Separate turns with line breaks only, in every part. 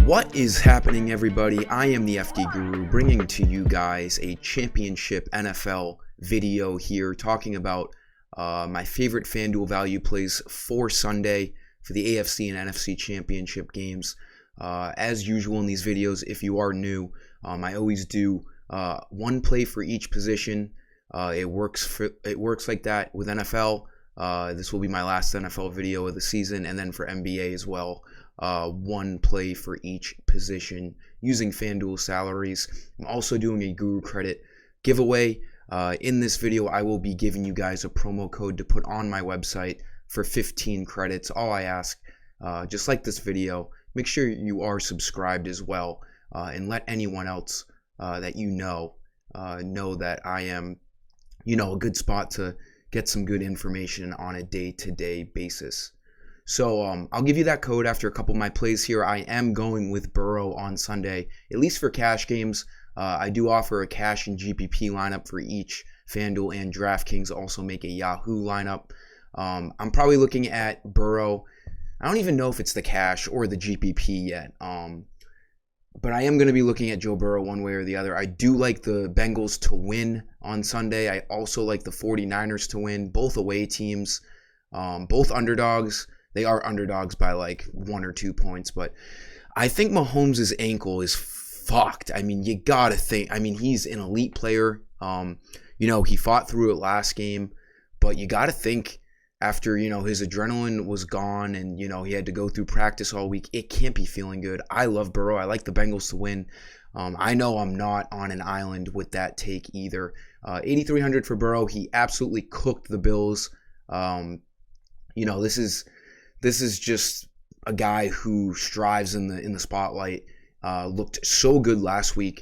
What is happening, everybody? I am the FD Guru, bringing to you guys a championship NFL video here, talking about my favorite FanDuel value plays for Sunday for the AFC and NFC championship games. As usual in these videos, if you are new, I always do one play for each position. It works like that with NFL. This will be my last NFL video of the season, and then for NBA as well. One play for each position using FanDuel salaries. I'm also doing a Guru Credit giveaway. In this video, I will be giving you guys a promo code to put on my website for 15 credits. All I ask, just like this video, make sure you are subscribed as well, and let anyone else that you know that I am, a good spot to get some good information on a day-to-day basis. So I'll give you that code after a couple of my plays here. I am going with Burrow on Sunday, at least for cash games. I do offer a cash and GPP lineup for each. FanDuel and DraftKings also make a Yahoo lineup. I'm probably looking at Burrow. I don't even know if it's the cash or the GPP yet. But I am going to be looking at Joe Burrow one way or the other. I do like the Bengals to win on Sunday. I also like the 49ers to win, both away teams, both underdogs. They are underdogs by like 1 or 2 points, but I think Mahomes' ankle is fucked. I mean, you gotta think. I mean, he's an elite player. He fought through it last game, but you gotta think after, his adrenaline was gone and, he had to go through practice all week, it can't be feeling good. I love Burrow. I like the Bengals to win. I know I'm not on an island with that take either. 8,300 for Burrow. He absolutely cooked the Bills. This is just a guy who strives in the spotlight. Looked so good last week,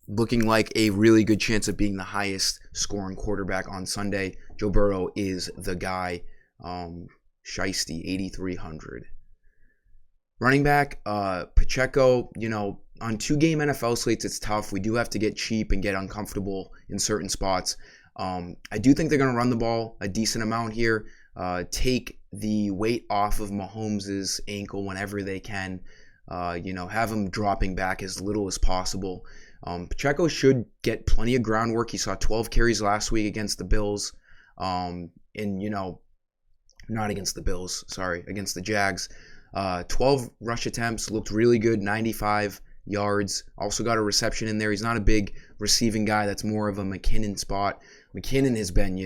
looking like a really good chance of being the highest scoring quarterback on Sunday. Joe Burrow is the guy. Shiesty, 8,300. Running back, Pacheco, on 2-game NFL slates, it's tough. We do have to get cheap and get uncomfortable in certain spots. I do think they're going to run the ball a decent amount here. Take the weight off of Mahomes' ankle whenever they can. Have him dropping back as little as possible. Pacheco should get plenty of groundwork. He saw 12 carries last week against the Bills. Not against the Bills, sorry, against the Jags. 12 rush attempts, looked really good, 95 yards. Also got a reception in there. He's not a big receiving guy. That's more of a McKinnon spot. McKinnon has been,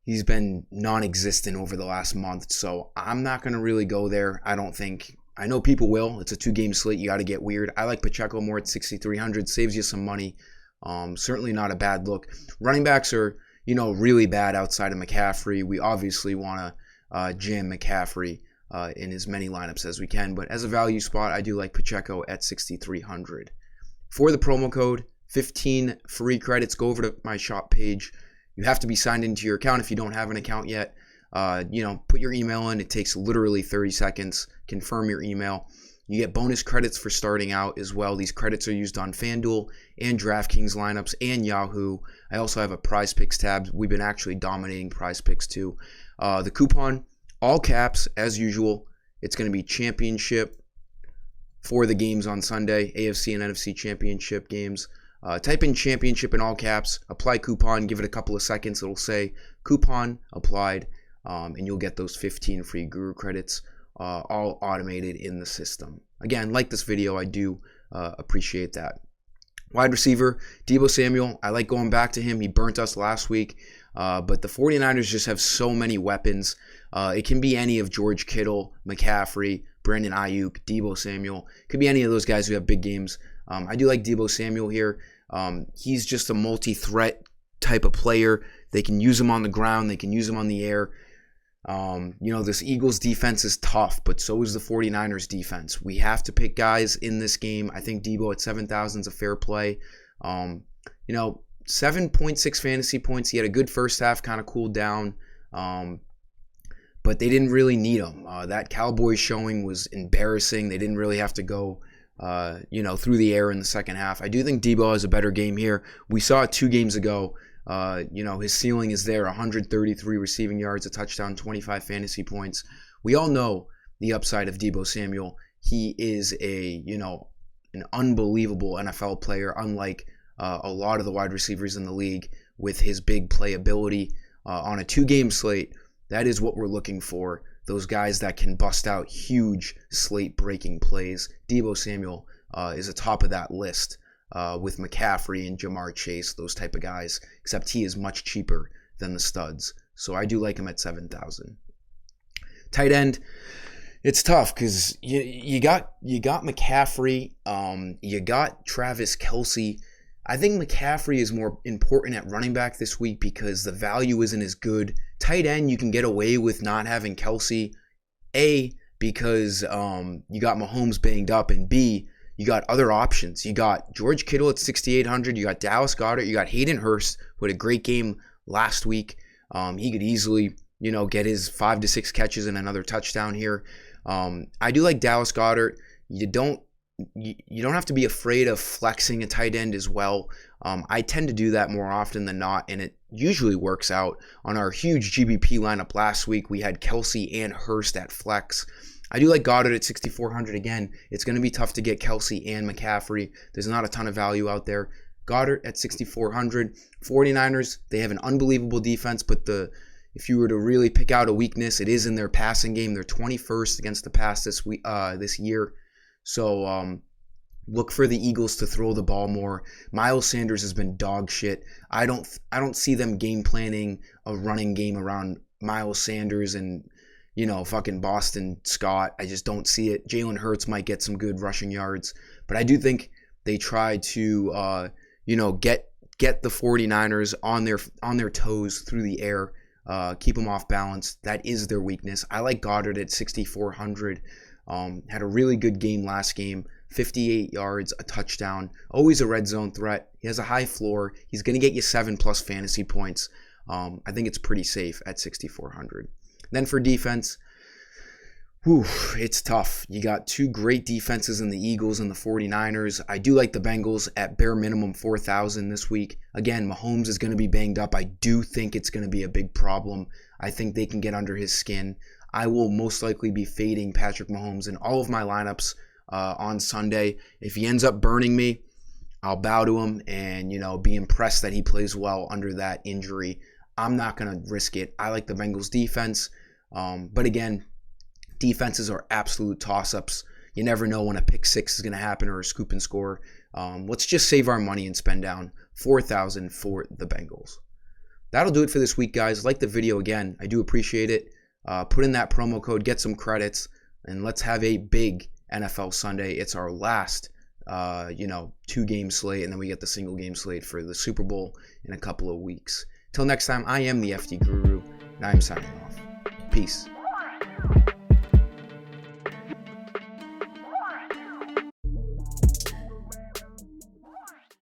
he's been non-existent over the last month, so I'm not going to really go there. I don't think. I know people will. It's a 2-game slate. You got to get weird. I like Pacheco more at 6,300. Saves you some money. Certainly not a bad look. Running backs are, really bad outside of McCaffrey. We obviously want to jam McCaffrey in as many lineups as we can, but as a value spot, I do like Pacheco at 6,300. For the promo code, 15 free credits. Go over to my shop page. You have to be signed into your account if you don't have an account yet. Put your email in. It takes literally 30 seconds. Confirm your email. You get bonus credits for starting out as well. These credits are used on FanDuel and DraftKings lineups and Yahoo. I also have a Prize Picks tab. We've been actually dominating Prize Picks too. The coupon, all caps as usual. It's going to be championship for the games on Sunday, AFC and NFC championship games. Type in championship in all caps, apply coupon, give it a couple of seconds. It'll say coupon applied, and you'll get those 15 free Guru credits, all automated in the system. Again, like this video, I do appreciate that. Wide receiver, Deebo Samuel. I like going back to him. He burnt us last week, but the 49ers just have so many weapons. It can be any of George Kittle, McCaffrey, Brandon Ayuk, Deebo Samuel. It could be any of those guys who have big games. I do like Deebo Samuel here. He's just a multi-threat type of player. They can use him on the ground. They can use him on the air. This Eagles defense is tough, but so is the 49ers defense. We have to pick guys in this game. I think Deebo at 7,000 is a fair play. 7.6 fantasy points. He had a good first half, kind of cooled down. But they didn't really need him. That Cowboys showing was embarrassing. They didn't really have to go through the air in the second half. I do think Deebo has a better game here. We saw it 2 games ago His ceiling is there, 133 receiving yards, a touchdown, 25 fantasy points. We all know the upside of Deebo Samuel. He is an unbelievable NFL player, unlike a lot of the wide receivers in the league, with his big playability on a 2-game slate. That is what we're looking for. Those guys that can bust out huge slate-breaking plays. Deebo Samuel is atop of that list with McCaffrey and Jamar Chase, those type of guys, except he is much cheaper than the studs. So I do like him at 7,000. Tight end, it's tough because you got McCaffrey, you got Travis Kelce. I think McCaffrey is more important at running back this week because the value isn't as good. Tight end, you can get away with not having Kelce, A, because you got Mahomes banged up, and B, you got other options. You got George Kittle at 6,800. You got Dallas Goedert. You got Hayden Hurst, who had a great game last week. He could easily, get his 5 to 6 catches and another touchdown here. I do like Dallas Goedert. You don't have to be afraid of flexing a tight end as well. I tend to do that more often than not, and it usually works out. On our huge GBP lineup last week, we had Kelce and Hurst at flex. I do like Goddard at 6,400 again. It's going to be tough to get Kelce and McCaffrey. There's not a ton of value out there. Goddard at 6,400. 49ers, they have an unbelievable defense, but if you were to really pick out a weakness, it is in their passing game. They're 21st against the pass this year. So look for the Eagles to throw the ball more. Miles Sanders has been dog shit. I don't see them game planning a running game around Miles Sanders and fucking Boston Scott. I just don't see it. Jalen Hurts might get some good rushing yards, but I do think they try to get the 49ers on their toes through the air, keep them off balance. That is their weakness. I like Goddard at 6,400. Had a really good game last game, 58 yards, a touchdown, always a red zone threat. He has a high floor. He's going to get you 7+ fantasy points. I think it's pretty safe at 6,400. Then for defense, it's tough. You got two great defenses in the Eagles and the 49ers. I do like the Bengals at bare minimum 4,000 this week. Again, Mahomes is going to be banged up. I do think it's going to be a big problem. I think they can get under his skin. I will most likely be fading Patrick Mahomes in all of my lineups on Sunday. If he ends up burning me, I'll bow to him and, be impressed that he plays well under that injury. I'm not going to risk it. I like the Bengals defense. But again, defenses are absolute toss-ups. You never know when a pick six is going to happen or a scoop and score. Let's just save our money and spend down 4,000 for the Bengals. That'll do it for this week, guys. Like the video again. I do appreciate it. Put in that promo code, get some credits, and let's have a big NFL Sunday. It's our last, 2-game slate, and then we get the single-game slate for the Super Bowl in a couple of weeks. Till next time, I am the FD Guru, and I am signing off. Peace.